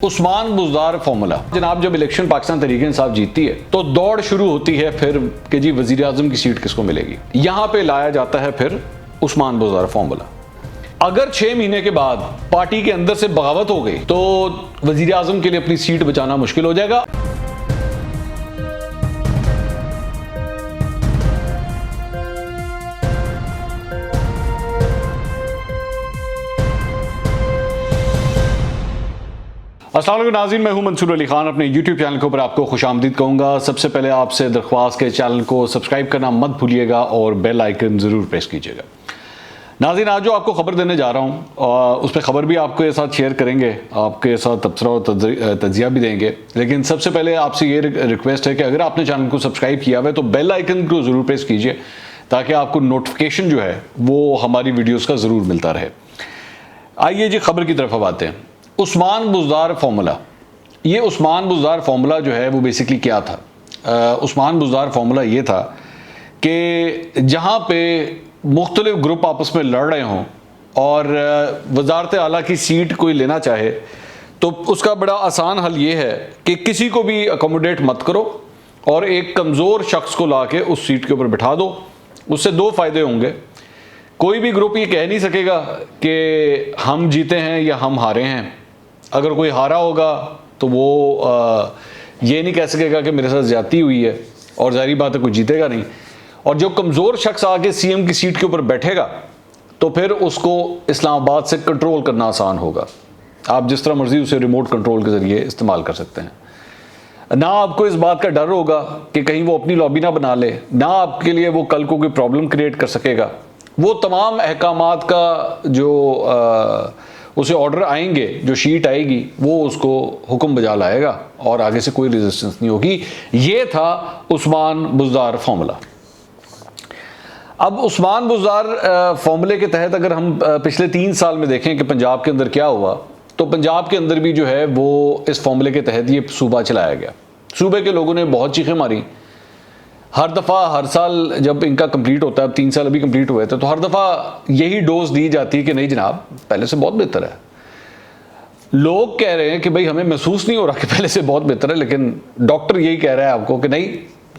Usman Buzdar formula. जनाब, जब election Pakistan Tehreek Insaf जीतती है तो दौड़ शुरू होती है फिर कि जी वजीर आजम की सीट किसको मिलेगी। यहां पे लाया जाता है फिर उस्मान बुज़दार फॉर्मूला। अगर 6 महीने के बाद पार्टी के अंदर से बगावत हो गई तो वजीर आजम के लिए अपनी सीट बचाना मुश्किल हो जाएगा। अस्सलाम वालेकुम नाज़रीन, मैं हूं मंसूर अली खान। अपने YouTube चैनल के ऊपर आपको खुशामदीद कहूँगा। सबसे पहले आपसे दरख्वास्त के चैनल को सब्सक्राइब करना मत भूलिएगा और बेल आइकन ज़रूर प्रेस कीजिएगा। नाज़रीन, आज जो आपको ख़बर देने जा रहा हूँ उस पर ख़बर भी आपके साथ शेयर करेंगे, आपके साथ तबसरा और तजिया भी देंगे। लेकिन सबसे पहले आपसे ये रिक्वेस्ट है कि अगर आपने चैनल को सब्सक्राइब किया हुआ है तो बेल आइकन को ज़रूर प्रेस कीजिए ताकि आपको नोटिफिकेशन जो है वो हमारी वीडियोज़ का ज़रूर मिलता रहे। आइए जी ख़बर की तरफ अब आते हैं। उस्मान बुज़दार फॉर्मूला। ये उस्मान बुज़दार फॉर्मूला जो है वो बेसिकली क्या था? उस्मान बुज़दार फॉर्मूला ये था कि जहाँ पे मुख्तलिफ ग्रुप आपस में लड़ रहे हों और वज़ारत आला की सीट कोई लेना चाहे तो उसका बड़ा आसान हल ये है कि किसी को भी अकोमोडेट मत करो और एक कमज़ोर शख्स को ला के उस सीट के ऊपर बिठा दो। उससे दो फ़ायदे होंगे। कोई भी ग्रुप ये कह नहीं सकेगा कि हम जीते हैं या हम हारे हैं। अगर कोई हारा होगा तो वो ये नहीं कह सकेगा कि मेरे साथ ज़्यादती हुई है, और ज़ाहिर बात है कोई जीतेगा नहीं। और जो कमज़ोर शख्स आके सीएम की सीट के ऊपर बैठेगा तो फिर उसको इस्लामाबाद से कंट्रोल करना आसान होगा। आप जिस तरह मर्ज़ी उसे रिमोट कंट्रोल के ज़रिए इस्तेमाल कर सकते हैं। ना आपको इस बात का डर होगा कि कहीं वो अपनी लॉबी ना बना ले, ना आपके लिए वो कल को कोई प्रॉब्लम क्रिएट कर सकेगा। वो तमाम अहकामात का जो उसे ऑर्डर आएंगे, जो शीट आएगी, वो उसको हुक्म बजा लाएगा और आगे से कोई रेजिस्टेंस नहीं होगी। ये था उस्मान बुज़दार फॉर्मूला। अब उस्मान बुज़दार फॉर्मूले के तहत अगर हम पिछले 3 साल में देखें कि पंजाब के अंदर क्या हुआ, तो पंजाब के अंदर भी जो है वो इस फॉर्मूले के तहत ये सूबा चलाया गया। सूबे के लोगों ने बहुत चीखें मारी। हर दफ़ा हर साल जब इनका कंप्लीट होता है, अब 3 साल अभी कंप्लीट हुए थे, तो हर दफ़ा यही डोज दी जाती है कि नहीं जनाब पहले से बहुत बेहतर है। लोग कह रहे हैं कि भाई हमें महसूस नहीं हो रहा कि पहले से बहुत बेहतर है, लेकिन डॉक्टर यही कह रहा है आपको कि नहीं,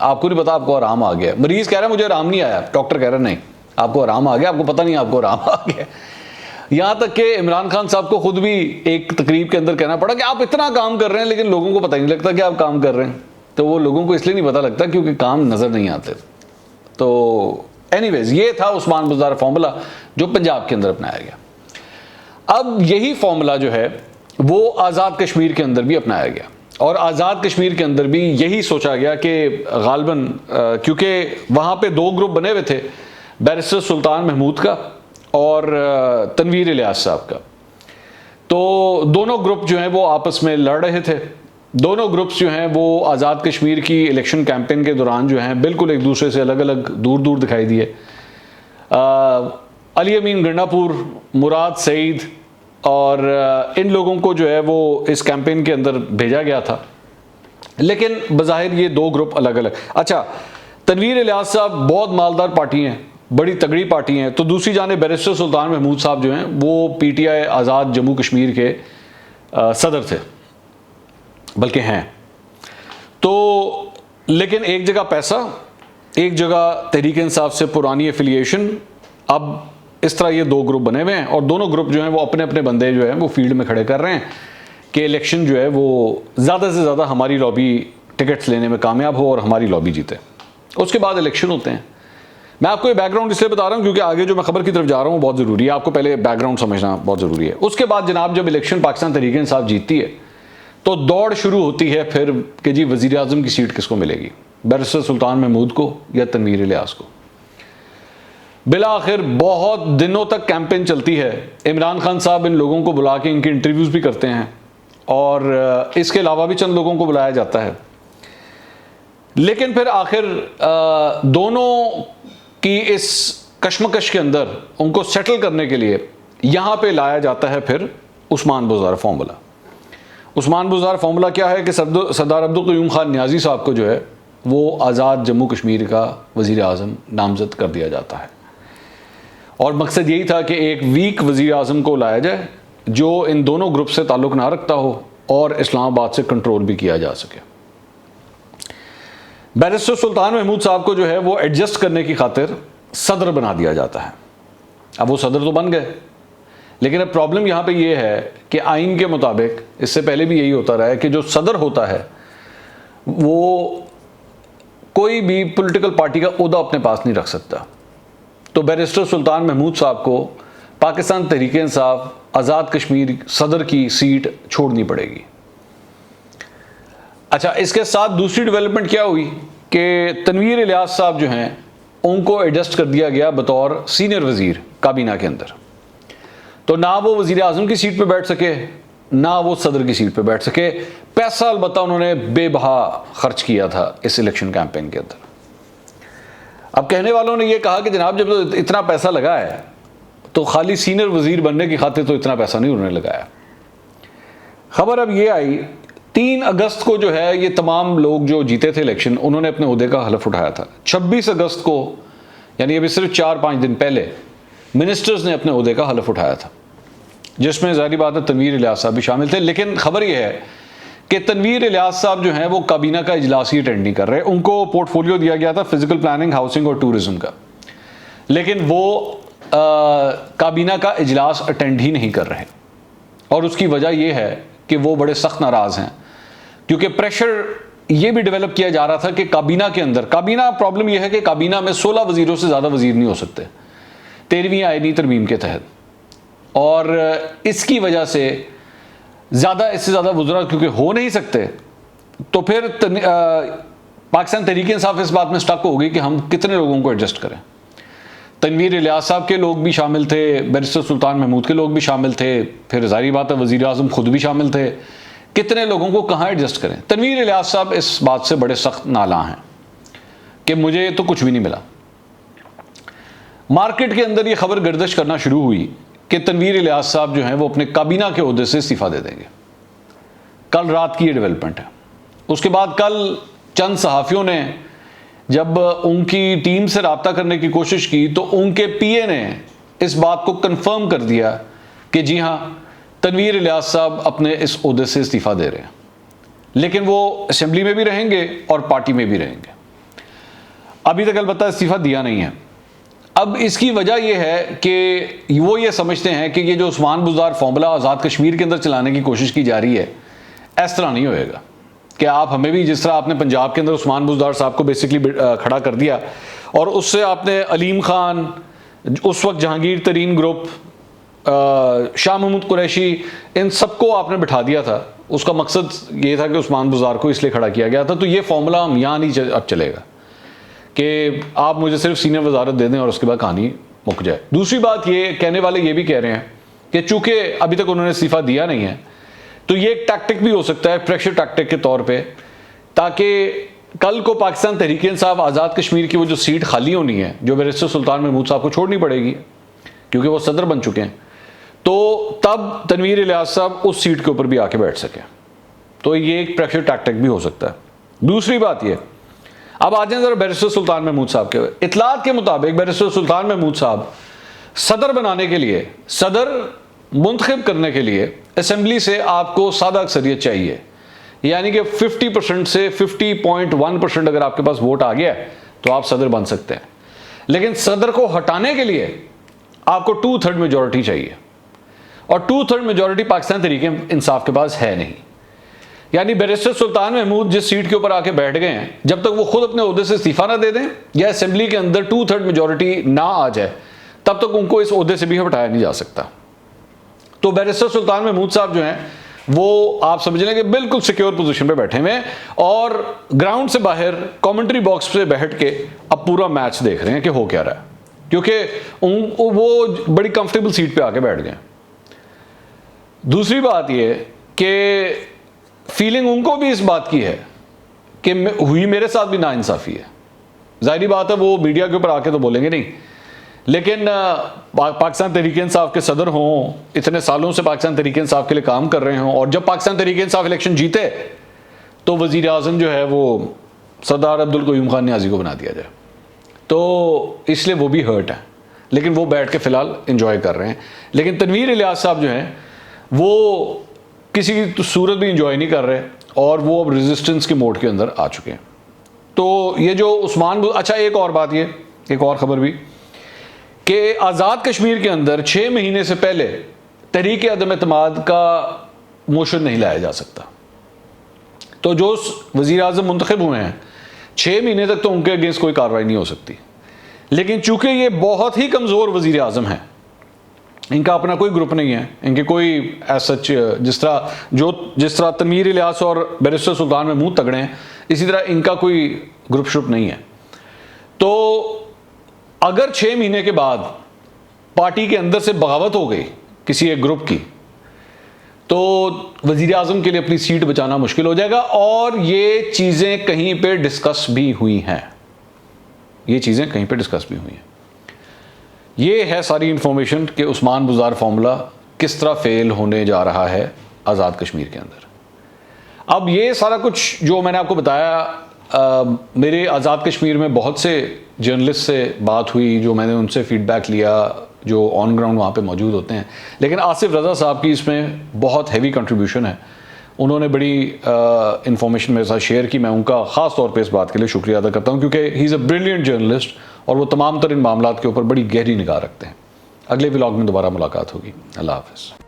आपको नहीं पता, आपको आराम आ गया। मरीज़ कह रहा है मुझे आराम नहीं आया, डॉक्टर कह रहा है नहीं आपको आराम आ गया, आपको पता नहीं आपको आराम आ गया। यहाँ तक कि इमरान खान साहब को खुद भी एक तकरीब के अंदर कहना पड़ा कि आप इतना काम कर रहे हैं लेकिन लोगों को पता नहीं लगता कि आप काम कर रहे हैं। तो वो लोगों को इसलिए नहीं पता लगता क्योंकि काम नज़र नहीं आते। तो एनीवेज, ये था उस्मान बुज़दार फॉर्मूला जो पंजाब के अंदर अपनाया गया। अब यही फॉर्मूला जो है वो आज़ाद कश्मीर के अंदर भी अपनाया गया, और आज़ाद कश्मीर के अंदर भी यही सोचा गया कि गालिबन क्योंकि वहाँ पे 2 ग्रुप बने हुए थे, बैरिस्टर सुल्तान महमूद का और तनवीर इलियास साहब का। तो दोनों ग्रुप जो हैं वो आपस में लड़ रहे थे। दोनों ग्रुप्स जो हैं वो आज़ाद कश्मीर की इलेक्शन कैंपेन के दौरान जो हैं बिल्कुल एक दूसरे से अलग अलग दूर दूर दिखाई दिए। अली अमीन गंडापुर, मुराद सईद और इन लोगों को जो है वो इस कैंपेन के अंदर भेजा गया था, लेकिन बज़ाहिर ये 2 ग्रुप अलग अलग। अच्छा, तनवीर इलियास साहब बहुत मालदार पार्टी हैं, बड़ी तगड़ी पार्टी हैं, तो दूसरी जाने बैरिस्टर सुल्तान महमूद साहब जो हैं वो PTI आज़ाद जम्मू कश्मीर के सदर थे, बल्कि हैं। तो लेकिन एक जगह पैसा, एक जगह तहरीक इंसाफ से पुरानी एफिलिएशन। अब इस तरह ये 2 ग्रुप बने हुए हैं और दोनों ग्रुप जो हैं वो अपने अपने बंदे जो हैं वो फील्ड में खड़े कर रहे हैं कि इलेक्शन जो है वो ज़्यादा से ज़्यादा हमारी लॉबी टिकट्स लेने में कामयाब हो और हमारी लॉबी जीते। उसके बाद इलेक्शन होते हैं। मैं आपको ये बैकग्राउंड इसलिए बता रहा हूँ क्योंकि आगे जो मैं खबर की तरफ जा रहा हूँ बहुत ज़रूरी है, आपको पहले बैकग्राउंड समझना बहुत ज़रूरी है। उसके बाद जनाब जब इलेक्शन पाकिस्तान तहरीक इंसाफ जीतती है तो दौड़ शुरू होती है फिर कि जी वज़ीर आज़म की सीट किसको मिलेगी, बैरिस्टर सुल्तान महमूद को या तनवीर इलियास को। बिला आखिर बहुत दिनों तक कैंपेन चलती है। इमरान खान साहब इन लोगों को बुला के इनके इंटरव्यूज़ भी करते हैं और इसके अलावा भी चंद लोगों को बुलाया जाता है। लेकिन फिर आखिर दोनों की इस कश्मकश के अंदर उनको सेटल करने के लिए यहाँ पे लाया जाता है फिर उस्मान बुज़दार फॉर्मूला। उस्मान बुज़दार फॉर्मूला क्या है कि सरदार अब्दुल क़य्यूम खान नियाज़ी साहब को जो है वो आज़ाद जम्मू कश्मीर का वज़ीर आज़म नामज़द कर दिया जाता है, और मकसद यही था कि एक वीक वज़ीर आज़म को लाया जाए जो इन दोनों ग्रुप से ताल्लुक़ ना रखता हो और इस्लामाबाद से कंट्रोल भी किया जा सके। बैरिस्टर सुल्तान महमूद साहब को जो है वो एडजस्ट करने की खातिर सदर बना दिया जाता है। अब वो सदर तो बन गए, लेकिन अब प्रॉब्लम यहाँ पे ये है कि आइन के मुताबिक, इससे पहले भी यही होता रहा है कि जो सदर होता है वो कोई भी पॉलिटिकल पार्टी का ओहदा अपने पास नहीं रख सकता। तो बैरिस्टर सुल्तान महमूद साहब को पाकिस्तान तहरीक इंसाफ आज़ाद कश्मीर सदर की सीट छोड़नी पड़ेगी। अच्छा, इसके साथ दूसरी डेवलपमेंट क्या हुई कि तनवीर इलियास साहब जो हैं उनको एडजस्ट कर दिया गया बतौर सीनियर वज़ीर काबीना के अंदर। तो ना वो वज़ीर आज़म की सीट पे बैठ सके, ना वो सदर की सीट पे बैठ सके। पैसा अलबत्ता उन्होंने बेबहा खर्च किया था इस इलेक्शन कैंपेन के अंदर। अब कहने वालों ने ये कहा कि जनाब जब तो इतना पैसा लगा है तो खाली सीनियर वज़ीर बनने की खातिर तो इतना पैसा नहीं उन्होंने लगाया। खबर अब ये आई 3 अगस्त को जो है ये तमाम लोग जो जीते थे इलेक्शन उन्होंने अपने ओहदे का हलफ उठाया था। 26 अगस्त को यानी अभी सिर्फ 4-5 दिन पहले मिनिस्टर्स ने अपने ओहदे का हलफ उठाया था, जिसमें ज़ाहिर बात है तनवीर इलियास साहब भी शामिल थे। लेकिन खबर यह है कि तनवीर इलियास साहब जो हैं वो काबीना का इजलास ही अटेंड नहीं कर रहे। उनको पोर्टफोलियो दिया गया था फिजिकल प्लानिंग, हाउसिंग और टूरिज्म का, लेकिन वो काबीना का इजलास अटेंड ही नहीं कर रहे। और उसकी वजह यह है कि वो बड़े सख्त नाराज़ हैं, क्योंकि प्रेशर ये भी डेवलप किया जा रहा था कि काबीना के अंदर, काबीना प्रॉब्लम यह है कि काबीना में 16 वज़ीरों से ज़्यादा वज़ीर नहीं हो सकते 13वीं आईनी तरमीम के तहत, और इसकी वजह से इससे ज़्यादा वज़रा क्योंकि हो नहीं सकते, तो फिर पाकिस्तान तहरीक इंसाफ इस बात में स्टक होगी कि हम कितने लोगों को एडजस्ट करें। तनवीर इलियास साहब के लोग भी शामिल थे, बैरिस्टर सुल्तान महमूद के लोग भी शामिल थे, फिर ज़ाहिर बात है वज़ीर आज़म खुद भी शामिल थे। कितने लोगों को कहाँ एडजस्ट करें। तनवीर इलियास साहब इस बात से बड़े सख्त नाला हैं कि मुझे तो कुछ भी नहीं मिला। मार्केट के अंदर ये खबर गर्दिश करना शुरू हुई कि तनवीर इलियास साहब जो हैं वो अपने काबीना के ओहदे से इस्तीफ़ा दे देंगे। कल रात की ये डेवलपमेंट है। उसके बाद कल चंद सहाफ़ियों ने जब उनकी टीम से रब्ता करने की कोशिश की तो उनके पीए ने इस बात को कंफर्म कर दिया कि जी हाँ, तनवीर इलियास साहब अपने इस ओहदे से इस्तीफ़ा दे रहे हैं, लेकिन वो असेंबली में भी रहेंगे और पार्टी में भी रहेंगे। अभी तक अलबत्ता इस्तीफ़ा दिया नहीं है। अब इसकी वजह यह है कि वो ये समझते हैं कि ये जो उस्मान बुज़दार फॉर्मूला आज़ाद कश्मीर के अंदर चलाने की कोशिश की जा रही है, इस तरह नहीं होएगा कि आप हमें भी, जिस तरह आपने पंजाब के अंदर उस्मान बुज़दार साहब को बेसिकली खड़ा कर दिया और उससे आपने अलीम खान, उस वक्त जहांगीर तरीन ग्रुप, शाह महमूद कुरैशी, इन सबको आपने बिठा दिया था। उसका मकसद ये था कि उस्मान बुज़दार को इसलिए खड़ा किया गया था। तो ये फॉर्मूला हम यहाँ नहीं अब चलेगा कि आप मुझे सिर्फ सीनियर वजारत दे दें और उसके बाद कहानी मुक जाए। दूसरी बात, ये कहने वाले ये भी कह रहे हैं कि चूंकि अभी तक उन्होंने इस्तीफ़ा दिया नहीं है, तो ये एक टैक्टिक भी हो सकता है, प्रेशर टैक्टिक के तौर पे, ताकि कल को पाकिस्तान तहरीक इंसाफ आज़ाद कश्मीर की वो जो सीट खाली होनी है, जो बैरिस्टर सुल्तान महमूद साहब को छोड़नी पड़ेगी क्योंकि वो सदर बन चुके हैं, तो तब तनवीर इलियास साहब उस सीट के ऊपर भी आके बैठ सकें। तो ये एक प्रेशर टैक्टिक भी हो सकता है। दूसरी बात ये, अब आ जाए जरा बैरिस्टर सुल्तान महमूद साहब के। इतलात के मुताबिक बैरिस्टर सुल्तान महमूद साहब सदर बनाने के लिए, सदर मुंतखब करने के लिए असेंबली से आपको सादा अक्सरियत चाहिए, यानी कि 50% से 50.1% अगर आपके पास वोट आ गया है तो आप सदर बन सकते हैं। लेकिन सदर को हटाने के लिए आपको 2/3 मेजॉरिटी चाहिए, और 2/3 मेजॉरिटी पाकिस्तान तहरीक इंसाफ के पास है नहीं। यानी बैरिस्टर सुल्तान महमूद जिस सीट के ऊपर आके बैठ गए हैं, जब तक वो खुद अपने ओहदे से इस्तीफा ना दे दें या असेंबली के अंदर 2/3 मेजॉरिटी ना आ जाए, तब तक उनको इस ओहदे से भी हटाया नहीं जा सकता। तो बैरिस्टर सुल्तान महमूद साहब जो हैं वो आप समझ लें कि बिल्कुल सिक्योर पोजीशन पे बैठे हुए हैं और ग्राउंड से बाहर कमेंट्री बॉक्स पे बैठ के अब पूरा मैच देख रहे हैं कि हो क्या रहा है, क्योंकि वो बड़ी कंफर्टेबल सीट पे आके बैठ गए। दूसरी बात ये कि फीलिंग उनको भी इस बात की है कि हुई मेरे साथ भी नाइंसाफ़ी है। ज़ाहिरी बात है वो मीडिया के ऊपर आके तो बोलेंगे नहीं, लेकिन पाकिस्तान तहरीक इंसाफ के सदर हों, इतने सालों से पाकिस्तान तहरीक इंसाफ के लिए काम कर रहे हों, और जब पाकिस्तान तहरीक इंसाफ इलेक्शन जीते तो वज़ीर आज़म जो है वो सरदार अब्दुल क़य्यूम खान नियाज़ी को बना दिया जाए, तो इसलिए वो भी हर्ट है। लेकिन वो बैठ के फ़िलहाल इंजॉय कर रहे हैं। लेकिन तनवीर इलियास साहब जो हैं वो किसी तो सूरत भी इंजॉय नहीं कर रहे और वो अब रेजिस्टेंस के मोड के अंदर आ चुके हैं। तो ये जो उस्मान, अच्छा एक और बात, ये एक और ख़बर भी कि आज़ाद कश्मीर के अंदर 6 महीने से पहले तहरीक अदम एतमाद का मोशन नहीं लाया जा सकता। तो जो वज़ीर आज़म मुंतखब हुए हैं 6 महीने तक तो उनके अगेंस्ट कोई कार्रवाई नहीं हो सकती। लेकिन चूंकि ये बहुत ही कमज़ोर वज़ीर आज़म हैं, इनका अपना कोई ग्रुप नहीं है, इनके कोई सच जिस तरह तनवीर इलियास और बैरिस्टर सुल्तान महमूद तगड़े हैं, इसी तरह इनका कोई ग्रुप श्रुप नहीं है। तो अगर 6 महीने के बाद पार्टी के अंदर से बगावत हो गई किसी एक ग्रुप की, तो वज़ीर आज़म के लिए अपनी सीट बचाना मुश्किल हो जाएगा। और ये चीज़ें कहीं पे डिस्कस भी हुई हैं, ये चीज़ें कहीं पे डिस्कस भी हुई हैं। ये है सारी इंफॉर्मेशन कि उस्मान बुज़दार फार्मूला किस तरह फेल होने जा रहा है आज़ाद कश्मीर के अंदर। अब ये सारा कुछ जो मैंने आपको बताया, मेरे आज़ाद कश्मीर में बहुत से जर्नलिस्ट से बात हुई, जो मैंने उनसे फीडबैक लिया, जो ऑन ग्राउंड वहाँ पे मौजूद होते हैं। लेकिन आसिफ रज़ा साहब की इसमें बहुत हैवी कंट्रीब्यूशन है, उन्होंने बड़ी इंफॉर्मेशन मेरे साथ शेयर की। मैं उनका ख़ास तौर पे इस बात के लिए शुक्रिया अदा करता हूँ, क्योंकि he is a brilliant journalist और वो तमाम तर इन मामलात के ऊपर बड़ी गहरी निगाह रखते हैं। अगले व्लॉग में दोबारा मुलाकात होगी। अल्लाह हाफ़िज़।